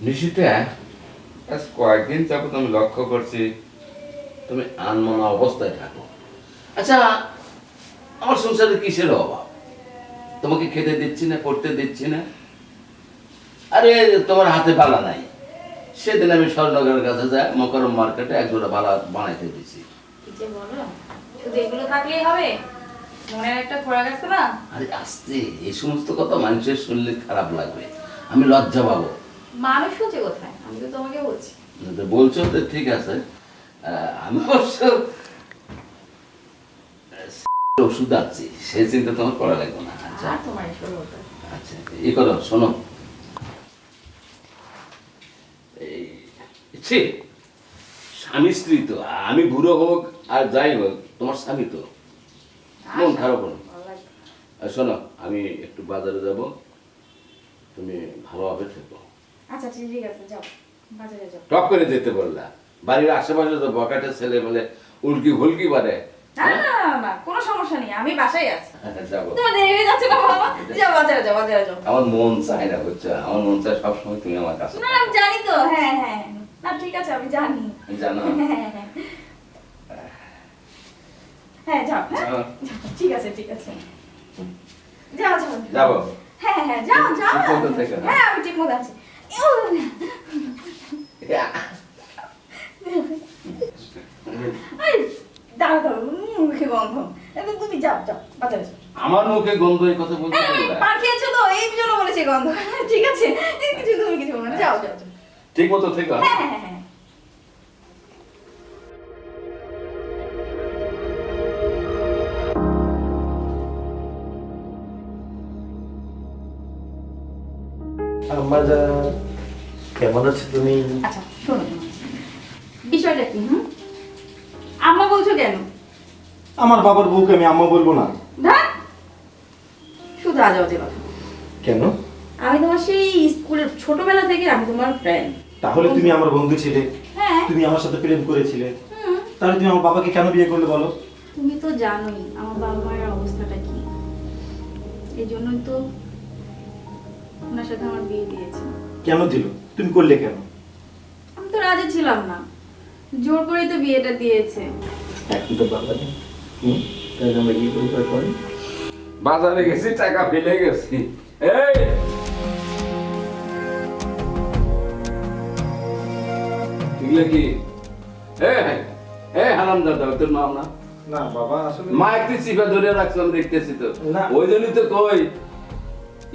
নিশিতা, আজ কয়েকদিন যাবত আমি লক্ষ্য করছি তুমি আনমনা অবস্থায় থাকো। আচ্ছা, আমার সংসারে কিসের অভাব? তোমাকে খেতে দিচ্ছি না, পড়তে দিচ্ছি না? আরে তোমার হাতে বালা নাই। সেদিন আমি স্বর্ণগরের কাছে যাই মকরম মার্কেটে এক জোড়া বালা বানাইতে দিছি। কি যে বলো, শুধু এগুলো থাকলেই হবে? মনের একটা খোরাক আছে না? আরে আস্তে, এই সমস্ত কথা মানুষের শুনলে খারাপ লাগবে, আমি লজ্জা পাবো। মানুষ হচ্ছে কোথায়? আমি তো তোমাকে বলছি। তো বলছো তো ঠিক আছে। আমি অবশ্য ওষুধ আছি, সে চিন্তা তোমার করা লাগবে না। আচ্ছা আর তোমার এসব বলতে আচ্ছা, ই করো, শোনো। এই ছি, স্বামী স্ত্রী তো, আমি বুড়ো হোক আর যাই হোক তোমার স্বামী তো, মন খারাপ করো। ভালো লাগে। আর শোনো, আমি একটু বাজারে যাব, তুমি ভালোভাবে থেকো। আচ্ছা ঠিক আছে, যাও বাজারে যাও। টপ করে যেতে বললা, বাড়ির আশেপাশে তো বকাটে ছেলে বলে উল্কি হুলকি বাড়ে। না না না না, কোনো সমস্যা নেই, আমি বাসায় আছি। যাবো। তোমার দেরি হয়ে যাচ্ছে না বাবা? যাও বাজারে যাও, বাজারে যাও। আমার মন চায় না, বুঝছো? আমার মন চায় সবসময় তুমি আমার কাছে না আমি জানি তো, হ্যাঁ হ্যাঁ। না ঠিক আছে, আমি জানি। জানো। হ্যাঁ হ্যাঁ হ্যাঁ, যাও হ্যাঁ। যাও। ঠিক আছে ঠিক আছে, যাও যাও। যাবো। হ্যাঁ হ্যাঁ যাও যাও। ঠিক মতো থেকো। হ্যাঁ আমি ঠিক মতো আছি। এই, দাঁড়াও দাঁড়াও, মুখে গন্ধ। এই তুমি যাও যাও, বাজারে যাও। আমার মুখে গন্ধ, এই কথা বলতে পারবে? পান খেয়েছো তো, এই জন্য বলেছি গন্ধ। ঠিক আছে, তুমি কিছু বলো না, যাও যাও যাও। ঠিক মতো থেকো। হ্যাঁ হ্যাঁ হ্যাঁ। আমার কেমন আছে তুমি? আচ্ছা শোনো, বিষয়টা কি? আম্মা বলছো কেন? আমার বাবার বউকে আমি আম্মা বলবো না। ধ্যাৎ, শুধু আজে বাজে কথা। কেন? আমি তোমার সেই স্কুলের ছোটবেলা থেকে আমি তোমার ফ্রেন্ড। তাহলে তুমি আমার বন্ধু ছিলে, হ্যাঁ। তুমি আমার সাথে প্রেম করেছিলে, হুম, তাহলে তুমি আমার বাবাকে কেন বিয়ে করলে বলো? তুমি তো জানোই আমার বাবা মায়ের অবস্থাটা কি, এই জন্যই তো ওনার সাথে আমার বিয়ে দিয়েছে। কেন দিল? তুমি করলে কেন? আমি তো রাজি ছিলাম না, জোর করেই তো বিয়েটা দিয়েছে। এখন তো বাবা নেই, তাহলে আমরা কি করে করি? বাজারে গেছি, টাকা ফেলে গেছি। এই এগুলো কি? হারামজাদা, তোর নাম না? না বাবা, আসলে মা একটু চিপা ধরে রাখছো, আমি দেখতেছি তো। না। ওই জন্যই তো কই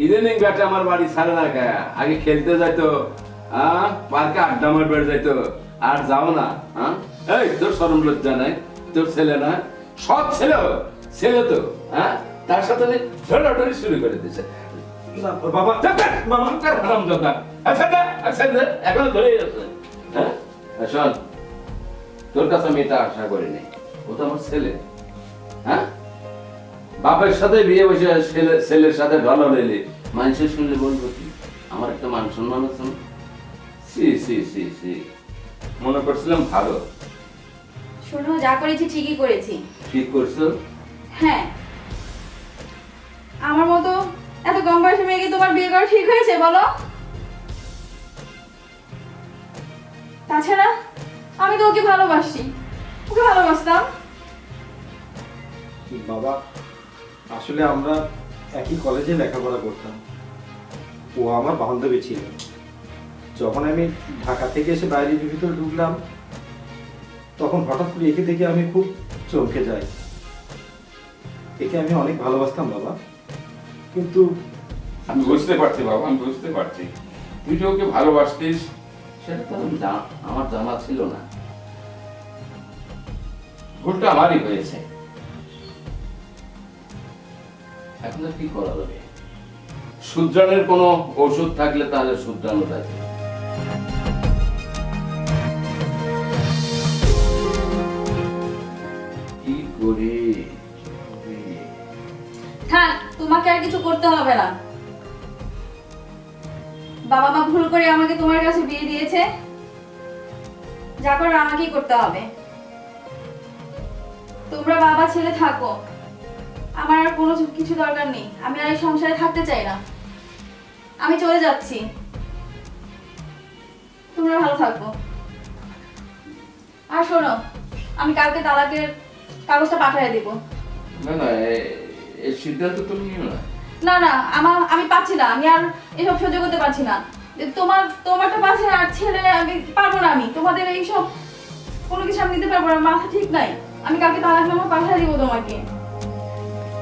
ইদানিং বেটা আমার বাড়ি ছাড়ে না কে। আগে খেলতে যাইতো, পার্কে আড্ডা মারবে যাইতো, আর যাও না। এই তোর শরম লজ্জা নাই? তোর ছেলে না? সৎ ছেলে, ছেলে তো, তার সাথে ঝড়াঝড়ি শুরু করে দিছে। না, বাবা মামা কার হারামজাদা। আচ্ছা এখন ধরে যাচ্ছে। শোন, তোর কাছে আমি এটা আশা করিনি, ও তো আমার ছেলে। বাপের সাথে বিয়ে বসে ছেলের সাথে ঢলা রইলে মানুষের শুনলে বলবো কি? আমার একটা মান সম্মান আছে না? সি সি সি সি, মনে করছিলাম ভালো। শোনো, যা করেছি ঠিকই করেছি। ঠিক করছো? হ্যাঁ, আমার মতো এত কম বয়সে মেয়েকে তোমার বিয়ে করা ঠিক হয়েছে বলো? তাছাড়া আমি তো ওকে ভালোবাসি, ওকে ভালোবাসতাম। বাবা, আসলে আমরা একই কলেজে লেখাপড়া করতাম, ও আমার বান্ধবী ছিল। যখন আমি ঢাকা থেকে এসে বাইরের ভিতরে ঢুকলাম, তখন হঠাৎ করে একে দেখে আমি খুব চমকে যাই। একে আমি অনেক ভালোবাসতাম বাবা, কিন্তু আমি বুঝতে পারছি বাবা, আমি বুঝতে পারছি তুই যে ওকে ভালোবাসতিস, সেটা তো আমার জানা ছিল না। ভুলটা আমারই হয়েছে। এখন আর কি করা যাবে? শুদ্রানের কোনো ওষুধ থাকলে তাহলে শুদ্রানো যায়। কি করি? থাক, তোমাকে আর কিছু করতে হবে না। বাবা মা ভুল করে আমাকে তোমার কাছে বিয়ে দিয়েছে, যা করার আমাকেই করতে হবে। তোমরা বাবা ছেলে থাকো, আমার আর কোনো কিছু দরকার নেই। আমি আর এই সংসারে থাকতে চাই না, আমি চলে যাচ্ছি। তোমরা ভালো থাকো। আর শোনো, আমি কালকে তালাকের কাগজটা পাঠিয়ে দিব। না না, এই সিদ্ধান্ত তুমি নিও না। না না, আমি পাচ্ছি না, আমি আর এসব সহ্য করতে পারছি না। তোমারটা পাচ্ছে আর ছেলে আমি পারবো না, আমি তোমাদের এইসব কোনো কিছু আমি নিতে পারবো না, মাথা ঠিক নাই। আমি কালকে তালাকনামা পাঠিয়ে দিব তোমাকে।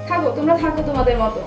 থাকো, তোমরা থাকো তোমাদের মতো।